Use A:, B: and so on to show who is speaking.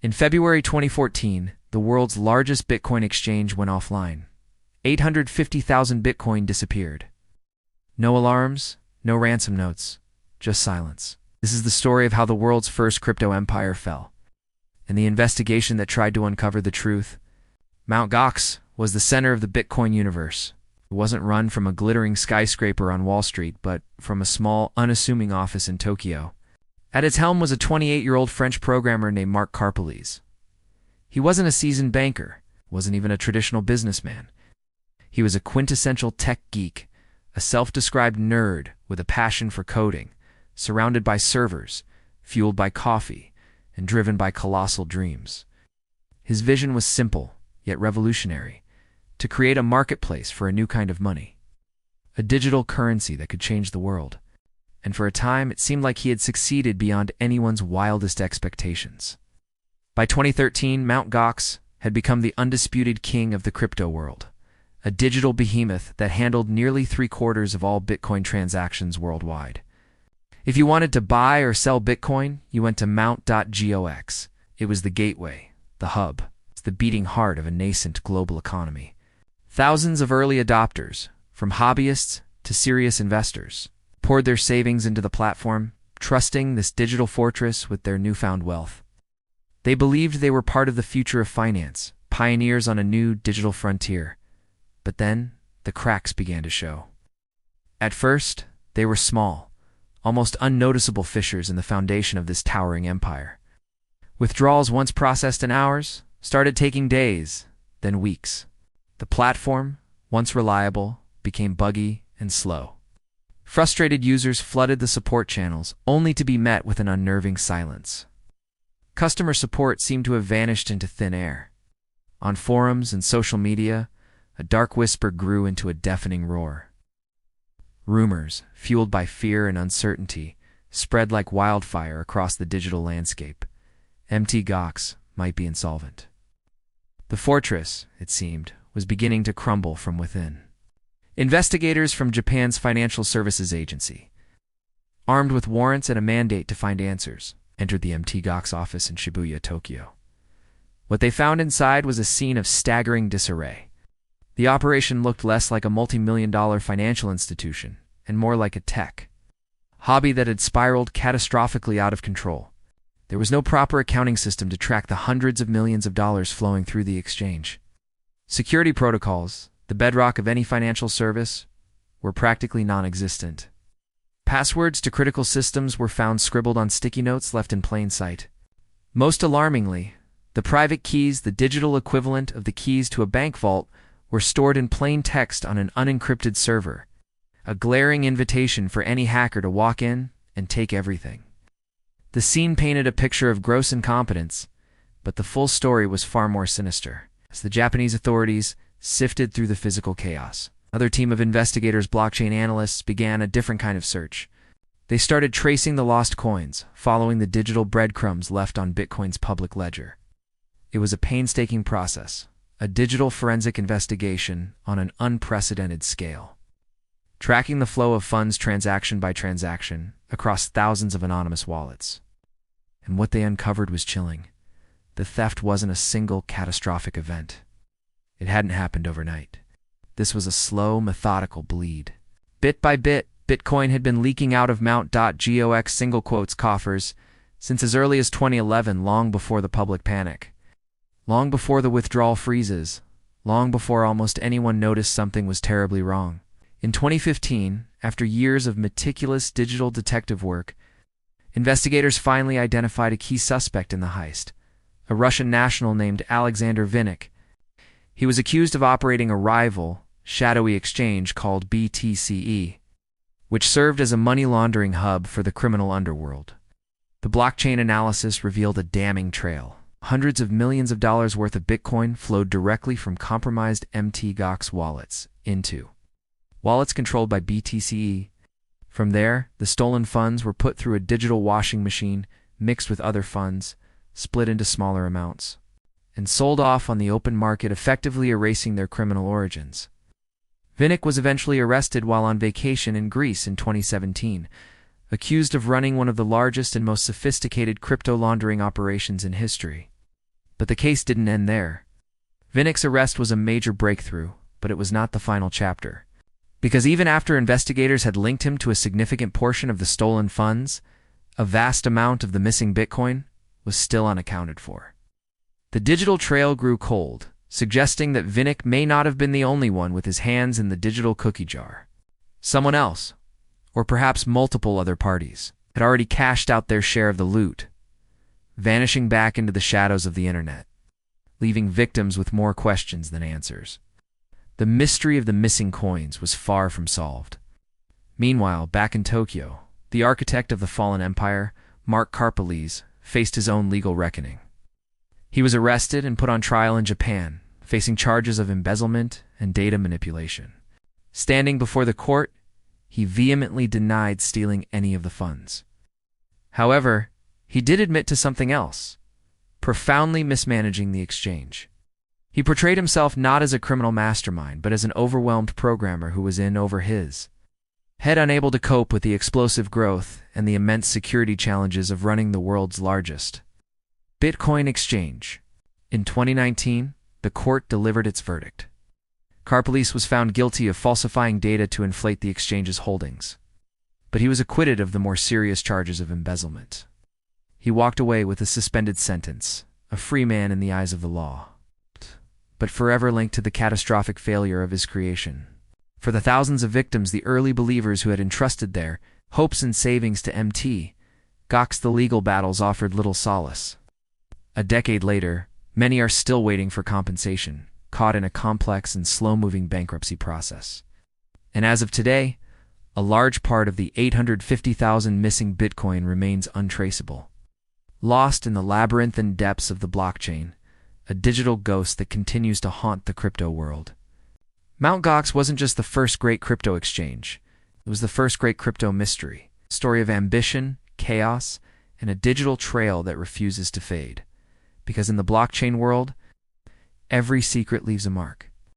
A: In February 2014, the world's largest Bitcoin exchange went offline. 850,000 Bitcoin disappeared. No alarms, no ransom notes, just silence. This is the story of how the world's first crypto empire fell. And the investigation that tried to uncover the truth. Mt. Gox was the center of the Bitcoin universe. It wasn't run from a glittering skyscraper on Wall Street, but from a small, unassuming office in Tokyo. At its helm was a 28-year-old French programmer named Marc Karpeles. He wasn't a seasoned banker, wasn't even a traditional businessman. He was a quintessential tech geek, a self-described nerd with a passion for coding, surrounded by servers, fueled by coffee, and driven by colossal dreams. His vision was simple, yet revolutionary, to create a marketplace for a new kind of money, a digital currency that could change the world. And for a time, it seemed like he had succeeded beyond anyone's wildest expectations. By 2013, Mt. Gox had become the undisputed king of the crypto world, a digital behemoth that handled nearly 3/4 of all Bitcoin transactions worldwide. If you wanted to buy or sell Bitcoin, you went to Mt.Gox. It was the gateway, the hub. It's the beating heart of a nascent global economy. Thousands of early adopters, from hobbyists to serious investors, poured their savings into the platform, trusting this digital fortress with their newfound wealth. They believed they were part of the future of finance, pioneers on a new digital frontier. But then, the cracks began to show. At first, they were small, almost unnoticeable fissures in the foundation of this towering empire. Withdrawals once processed in hours started taking days, then weeks. The platform, once reliable, became buggy and slow. Frustrated users flooded the support channels, only to be met with an unnerving silence. Customer support seemed to have vanished into thin air. On forums and social media, a dark whisper grew into a deafening roar. Rumors, fueled by fear and uncertainty, spread like wildfire across the digital landscape. Mt. Gox might be insolvent. The fortress, it seemed, was beginning to crumble from within. Investigators from Japan's Financial Services Agency, armed with warrants and a mandate to find answers, entered the Mt. Gox office in Shibuya, Tokyo. What they found inside was a scene of staggering disarray. The operation looked less like a multi-million-dollar financial institution and more like a tech hobby that had spiraled catastrophically out of control. There was no proper accounting system to track the hundreds of millions of dollars flowing through the exchange. Security protocols, the bedrock of any financial service, were practically non-existent. Passwords to critical systems were found scribbled on sticky notes left in plain sight. Most alarmingly, the private keys, the digital equivalent of the keys to a bank vault, were stored in plain text on an unencrypted server, a glaring invitation for any hacker to walk in and take everything. The scene painted a picture of gross incompetence, but the full story was far more sinister. As the Japanese authorities sifted through the physical chaos, another team of investigators, blockchain analysts, began a different kind of search. They started tracing the lost coins, following the digital breadcrumbs left on Bitcoin's public ledger. It was a painstaking process, a digital forensic investigation on an unprecedented scale, tracking the flow of funds transaction by transaction across thousands of anonymous wallets. And what they uncovered was chilling. The theft wasn't a single catastrophic event. It hadn't happened overnight. This was a slow, methodical bleed. Bit by bit, Bitcoin had been leaking out of Mt.Gox single quotes coffers since as early as 2011, long before the public panic. Long before the withdrawal freezes, long before almost anyone noticed something was terribly wrong. In 2015, after years of meticulous digital detective work, investigators finally identified a key suspect in the heist, a Russian national named Alexander Vinnik. He was accused of operating a rival, shadowy exchange called BTCE, which served as a money laundering hub for the criminal underworld. The blockchain analysis revealed a damning trail. Hundreds of millions of dollars worth of Bitcoin flowed directly from compromised Mt. Gox wallets into wallets controlled by BTCE. From there, the stolen funds were put through a digital washing machine, mixed with other funds, split into smaller amounts, and sold off on the open market, effectively erasing their criminal origins. Vinnik was eventually arrested while on vacation in Greece in 2017, accused of running one of the largest and most sophisticated crypto laundering operations in history. But the case didn't end there. Vinnick's arrest was a major breakthrough, but it was not the final chapter. Because even after investigators had linked him to a significant portion of the stolen funds, a vast amount of the missing Bitcoin was still unaccounted for. The digital trail grew cold, suggesting that Vinnick may not have been the only one with his hands in the digital cookie jar. Someone else, or perhaps multiple other parties, had already cashed out their share of the loot, vanishing back into the shadows of the internet, leaving victims with more questions than answers. The mystery of the missing coins was far from solved. Meanwhile, back in Tokyo, the architect of the fallen empire, Mark Karpeles, faced his own legal reckoning. He was arrested and put on trial in Japan, facing charges of embezzlement and data manipulation. Standing before the court, he vehemently denied stealing any of the funds. However, he did admit to something else: profoundly mismanaging the exchange. He portrayed himself not as a criminal mastermind, but as an overwhelmed programmer who was in over his head, unable to cope with the explosive growth and the immense security challenges of running the world's largest Bitcoin exchange. In 2019, the court delivered its verdict. Karpeles was found guilty of falsifying data to inflate the exchange's holdings, but he was acquitted of the more serious charges of embezzlement. He walked away with a suspended sentence, a free man in the eyes of the law, but forever linked to the catastrophic failure of his creation. For the thousands of victims, the early believers who had entrusted their hopes and savings to Mt. Gox, the legal battles offered little solace. A decade later, many are still waiting for compensation, caught in a complex and slow-moving bankruptcy process. And as of today, a large part of the 850,000 missing Bitcoin remains untraceable, lost in the labyrinthine depths of the blockchain, a digital ghost that continues to haunt the crypto world. Mt. Gox wasn't just the first great crypto exchange. It was the first great crypto mystery, a story of ambition, chaos, and a digital trail that refuses to fade. Because in the blockchain world, every secret leaves a mark.